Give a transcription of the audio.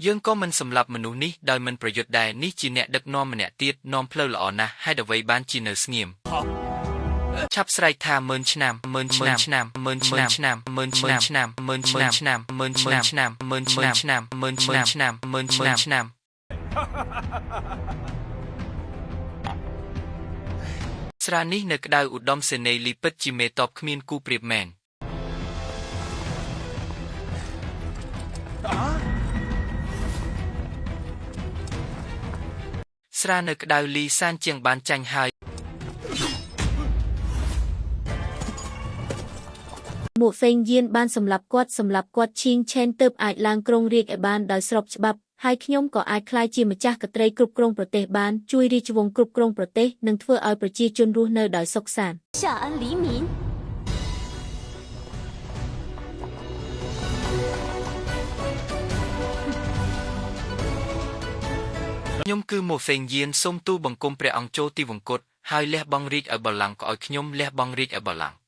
យើងក៏មិនសម្លាប់មនុស្សនេះដោយមិនប្រយុទ្ធដែរនេះជាអ្នកដឹកនាំម្នាក់ទៀតនាំផ្លូវល្អណាស់ហេតុអ្វីបានជានៅស្ងៀមឆាប់ស្រែកថា10000ឆ្នាំ10000ឆ្នាំ10000ឆ្នាំ10000ឆ្នាំ10000ឆ្នាំ10000ឆ្នាំ10000ឆ្នាំ10000ឆ្នាំ10000ឆ្នាំស្រានេះនៅក្តៅឧត្តមសេនីយ៍លីពិតជាមេតបគ្មានគូប្រៀបមែនស្រានៅក្តៅលីសានជាងបានចាញ់ហើយមួកហ្វេងយានបានសម្លាប់គាត់ឈីងឆេនទើបអាចឡើងគ្រងរាជ្យឲ្យបានដោយស្របច្បាប់ហើយខ្ញុំក៏អាចក្លាយជាម្ចាស់ក្ត្រីគ្រប់គ្រងប្រទេសបានជួយរាជវង្សគ្រប់គ្រងប្រទេសនិងធ្វើឲ្យប្រជាជនរស់នៅដោយសុខសាន្តខ្ញុំគឺមួកហ្វេងយានសូមទូលបង្គំព្រះអង្គចូលទីវង្គតហើយលះបង់រាជឲ្យបល្ល័ង្កក៏ឲ្យខ្ញុំលះបង់រាជឲ្យបល្ល័ង្ក